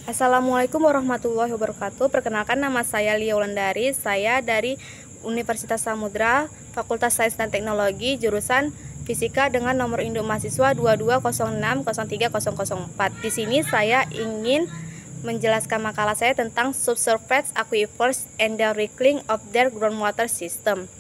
Assalamualaikum warahmatullahi wabarakatuh. Perkenalkan, nama saya Lia Wulandari. Saya dari Universitas Samudra, Fakultas Sains dan Teknologi, jurusan Fisika dengan nomor induk mahasiswa 2206030004. Di sini saya ingin menjelaskan makalah saya tentang subsurface aquifers and the reclaiming of their groundwater system.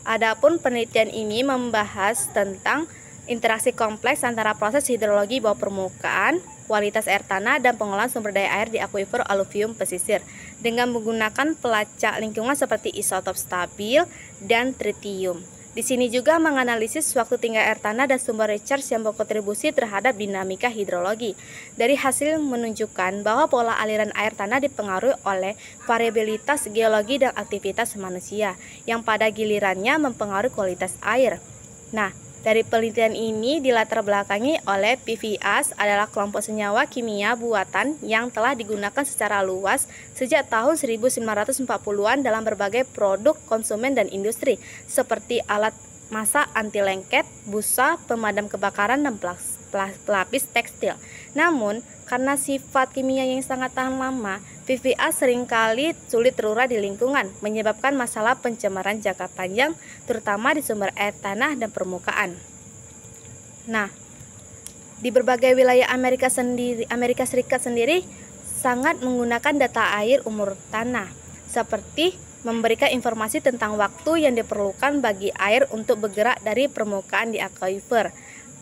Adapun penelitian ini membahas tentang interaksi kompleks antara proses hidrologi bawah permukaan, kualitas air tanah, dan pengolahan sumber daya air di akuifer aluvium pesisir dengan menggunakan pelacak lingkungan seperti isotop stabil dan tritium. Di sini juga menganalisis waktu tinggal air tanah dan sumber recharge yang berkontribusi terhadap dinamika hidrologi. Dari hasil menunjukkan bahwa pola aliran air tanah dipengaruhi oleh variabilitas geologi dan aktivitas manusia yang pada gilirannya mempengaruhi kualitas air. Nah, dari penelitian ini dilatar belakangi oleh PFAS adalah kelompok senyawa kimia buatan yang telah digunakan secara luas sejak tahun 1940-an dalam berbagai produk konsumen dan industri seperti alat masak anti lengket, busa, pemadam kebakaran, dan pelapis tekstil. Namun, karena sifat kimia yang sangat tahan lama, PFAS seringkali sulit terurai di lingkungan, menyebabkan masalah pencemaran jangka panjang, terutama di sumber air tanah dan permukaan. Nah, di berbagai wilayah Amerika Serikat sendiri sangat menggunakan data air umur tanah, seperti memberikan informasi tentang waktu yang diperlukan bagi air untuk bergerak dari permukaan di akuifer,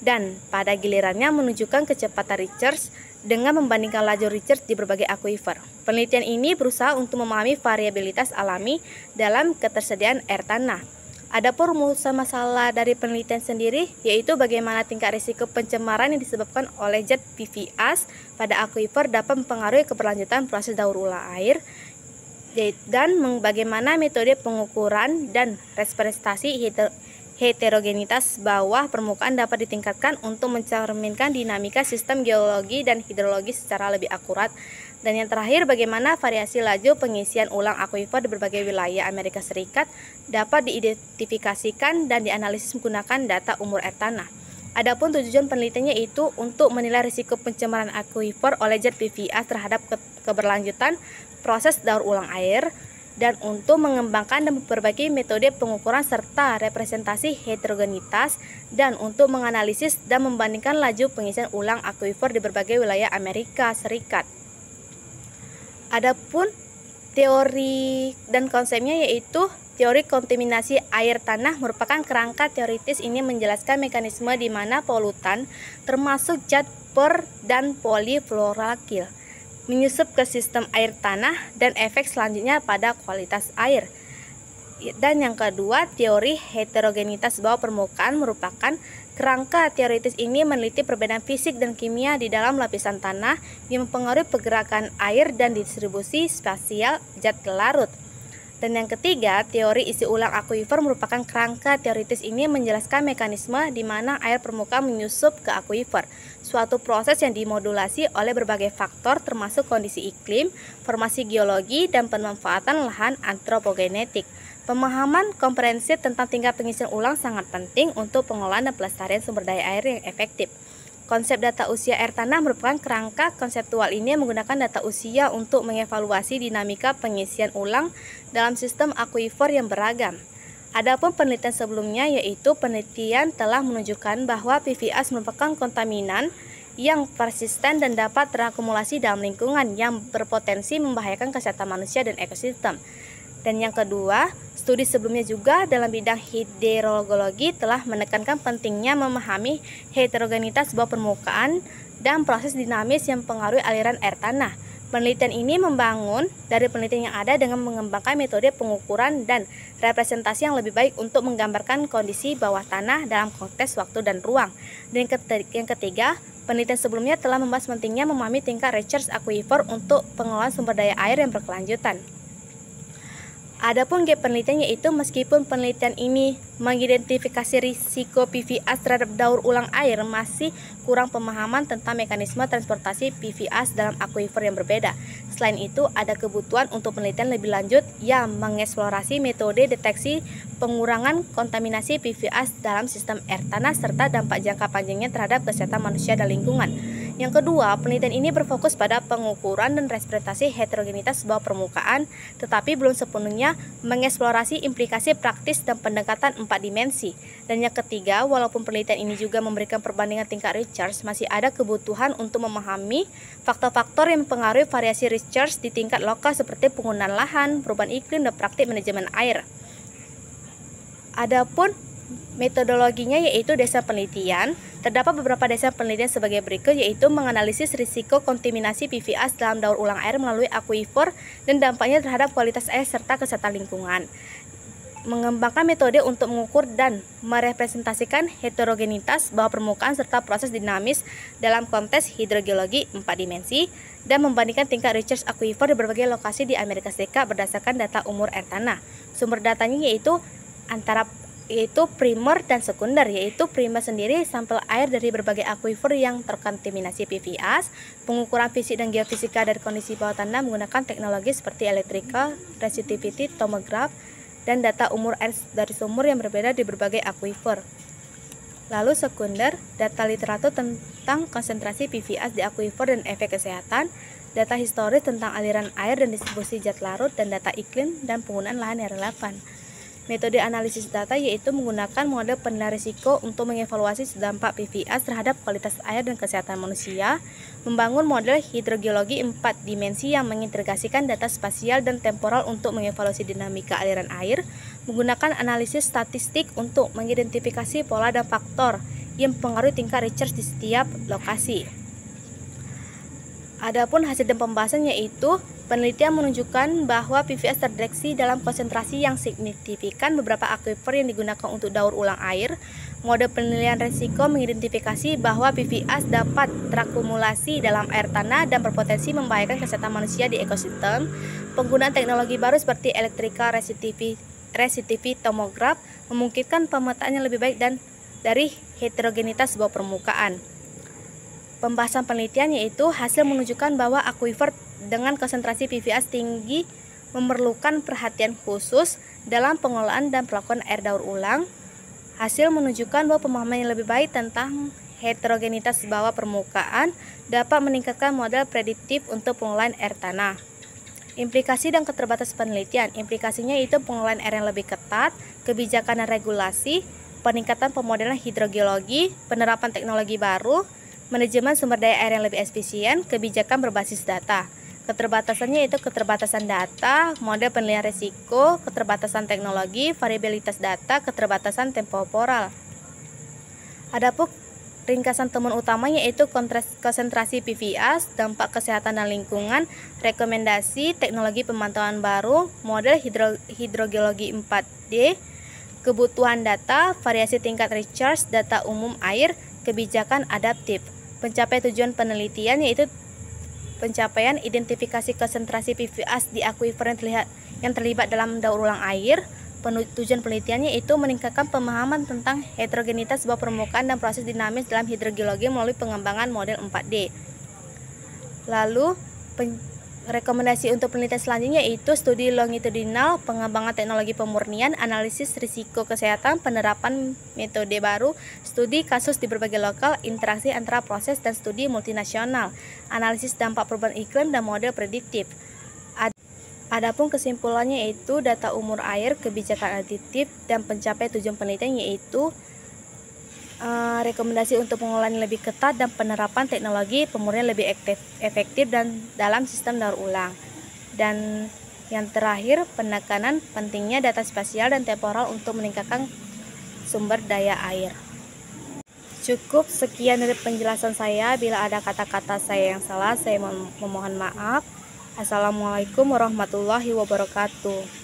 dan pada gilirannya menunjukkan kecepatan recharge dengan membandingkan laju recharge di berbagai akuifer. Penelitian ini berusaha untuk memahami variabilitas alami dalam ketersediaan air tanah. Adapun rumusan masalah dari penelitian sendiri yaitu bagaimana tingkat risiko pencemaran yang disebabkan oleh zat PFAS pada akuifer dapat mempengaruhi keberlanjutan proses daur ulang air, dan bagaimana metode pengukuran dan representasi heterogenitas bawah permukaan dapat ditingkatkan untuk mencerminkan dinamika sistem geologi dan hidrologi secara lebih akurat. Dan yang terakhir, bagaimana variasi laju pengisian ulang akuifer di berbagai wilayah Amerika Serikat dapat diidentifikasikan dan dianalisis menggunakan data umur air tanah. Adapun tujuan penelitiannya itu untuk menilai risiko pencemaran akuifer oleh zat PFAS terhadap keberlanjutan proses daur ulang air, dan untuk mengembangkan dan memperbaiki metode pengukuran serta representasi heterogenitas, dan untuk menganalisis dan membandingkan laju pengisian ulang akuifer di berbagai wilayah Amerika Serikat. Adapun teori dan konsepnya yaitu teori kontaminasi air tanah merupakan kerangka teoritis. Ini menjelaskan mekanisme di mana polutan termasuk zat per dan polifluoroalkil menyusup ke sistem air tanah dan efek selanjutnya pada kualitas air. Dan yang kedua, teori heterogenitas bawah permukaan merupakan kerangka teoritis. Ini meneliti perbedaan fisik dan kimia di dalam lapisan tanah yang mempengaruhi pergerakan air dan distribusi spasial zat larut. Dan yang ketiga, teori isi ulang akuifer merupakan kerangka teoritis. Ini menjelaskan mekanisme di mana air permukaan menyusup ke akuifer, suatu proses yang dimodulasi oleh berbagai faktor termasuk kondisi iklim, formasi geologi, dan pemanfaatan lahan antropogenetik. Pemahaman komprehensif tentang tingkat pengisian ulang sangat penting untuk pengolahan dan pelestarian sumber daya air yang efektif. Konsep data usia air tanah merupakan kerangka konseptual. Ini menggunakan data usia untuk mengevaluasi dinamika pengisian ulang dalam sistem akuifer yang beragam. Adapun penelitian sebelumnya yaitu penelitian telah menunjukkan bahwa PFAS merupakan kontaminan yang persisten dan dapat terakumulasi dalam lingkungan yang berpotensi membahayakan kesehatan manusia dan ekosistem. Dan yang kedua, studi sebelumnya juga dalam bidang hidrologi telah menekankan pentingnya memahami heterogenitas bawah permukaan dan proses dinamis yang mempengaruhi aliran air tanah. Penelitian ini membangun dari penelitian yang ada dengan mengembangkan metode pengukuran dan representasi yang lebih baik untuk menggambarkan kondisi bawah tanah dalam konteks waktu dan ruang. Dan yang ketiga, penelitian sebelumnya telah membahas pentingnya memahami tingkat recharge akuifer untuk pengelolaan sumber daya air yang berkelanjutan. Adapun gap penelitian yaitu meskipun penelitian ini mengidentifikasi risiko PFAS terhadap daur ulang air, masih kurang pemahaman tentang mekanisme transportasi PFAS dalam akuifer yang berbeda. Selain itu, ada kebutuhan untuk penelitian lebih lanjut yang mengeksplorasi metode deteksi pengurangan kontaminasi PFAS dalam sistem air tanah serta dampak jangka panjangnya terhadap kesehatan manusia dan lingkungan. Yang kedua, penelitian ini berfokus pada pengukuran dan representasi heterogenitas bawah permukaan, tetapi belum sepenuhnya mengeksplorasi implikasi praktis dan pendekatan 4 dimensi. Dan yang ketiga, walaupun penelitian ini juga memberikan perbandingan tingkat Richards, masih ada kebutuhan untuk memahami faktor-faktor yang mempengaruhi variasi Richards di tingkat lokal seperti penggunaan lahan, perubahan iklim, dan praktik manajemen air. Adapun metodologinya yaitu desain penelitian. Terdapat beberapa desain penelitian sebagai berikut, yaitu menganalisis risiko kontaminasi PFAS dalam daur ulang air melalui akuifer dan dampaknya terhadap kualitas air serta kesehatan lingkungan. Mengembangkan metode untuk mengukur dan merepresentasikan heterogenitas bawah permukaan serta proses dinamis dalam konteks hidrogeologi 4 dimensi dan membandingkan tingkat Richards akuifer di berbagai lokasi di Amerika Serikat berdasarkan data umur air tanah. Sumber datanya yaitu primer dan sekunder, yaitu primer sendiri sampel air dari berbagai akuifer yang terkontaminasi PFAS, pengukuran fisik dan geofisika dari kondisi bawah tanah menggunakan teknologi seperti electrical resistivity tomograph, dan data umur air dari sumur yang berbeda di berbagai akuifer. Lalu sekunder, data literatur tentang konsentrasi PFAS di akuifer dan efek kesehatan, data historis tentang aliran air dan distribusi zat larut, dan data iklim dan penggunaan lahan yang relevan. Metode analisis data yaitu menggunakan model penilaian risiko untuk mengevaluasi dampak PFAS terhadap kualitas air dan kesehatan manusia, membangun model hidrogeologi 4 dimensi yang mengintegrasikan data spasial dan temporal untuk mengevaluasi dinamika aliran air, menggunakan analisis statistik untuk mengidentifikasi pola dan faktor yang mempengaruhi tingkat Richards di setiap lokasi. Adapun hasil dan pembahasan yaitu penelitian menunjukkan bahwa PFAS terdeteksi dalam konsentrasi yang signifikan beberapa akuifer yang digunakan untuk daur ulang air. Mode penilaian risiko mengidentifikasi bahwa PFAS dapat terakumulasi dalam air tanah dan berpotensi membahayakan kesehatan manusia di ekosistem. Penggunaan teknologi baru seperti electrical resistivity tomograph memungkinkan pemetaan yang lebih baik dan dari heterogenitas bawah permukaan. Pembahasan penelitian yaitu hasil menunjukkan bahwa akuifer dengan konsentrasi PFAS tinggi memerlukan perhatian khusus dalam pengelolaan dan perlakuan air daur ulang. Hasil menunjukkan bahwa pemahaman yang lebih baik tentang heterogenitas bawah permukaan dapat meningkatkan model prediktif untuk pengelolaan air tanah. Implikasi dan keterbatasan penelitian. Implikasinya yaitu pengelolaan air yang lebih ketat, kebijakan dan regulasi, peningkatan pemodelan hidrogeologi, penerapan teknologi baru, manajemen sumber daya air yang lebih efisien, kebijakan berbasis data. Keterbatasannya itu keterbatasan data, model penilaian risiko, keterbatasan teknologi, variabilitas data, keterbatasan temporal. Adapun ringkasan temuan utamanya yaitu konsentrasi PFAS, dampak kesehatan dan lingkungan, rekomendasi teknologi pemantauan baru, model hidrogeologi 4D, kebutuhan data, variasi tingkat Richards, data umum air, kebijakan adaptif. Pencapaian tujuan penelitian yaitu pencapaian identifikasi konsentrasi PFAS di akuifer yang terlibat dalam daur ulang air. Tujuan penelitiannya itu meningkatkan pemahaman tentang heterogenitas bawah permukaan dan proses dinamis dalam hidrogeologi melalui pengembangan model 4D. Lalu rekomendasi untuk penelitian selanjutnya yaitu studi longitudinal, pengembangan teknologi pemurnian, analisis risiko kesehatan, penerapan metode baru, studi kasus di berbagai lokal, interaksi antara proses dan studi multinasional, analisis dampak perubahan iklim dan model prediktif. Adapun kesimpulannya yaitu data umur air, kebijakan aditif, dan pencapaian tujuan penelitian yaitu rekomendasi untuk pengelolaan yang lebih ketat dan penerapan teknologi pemurnian lebih efektif dan dalam sistem daur ulang. Dan yang terakhir, penekanan pentingnya data spasial dan temporal untuk meningkatkan sumber daya air. Cukup sekian dari penjelasan saya. Bila ada kata-kata saya yang salah, saya memohon maaf. Assalamualaikum warahmatullahi wabarakatuh.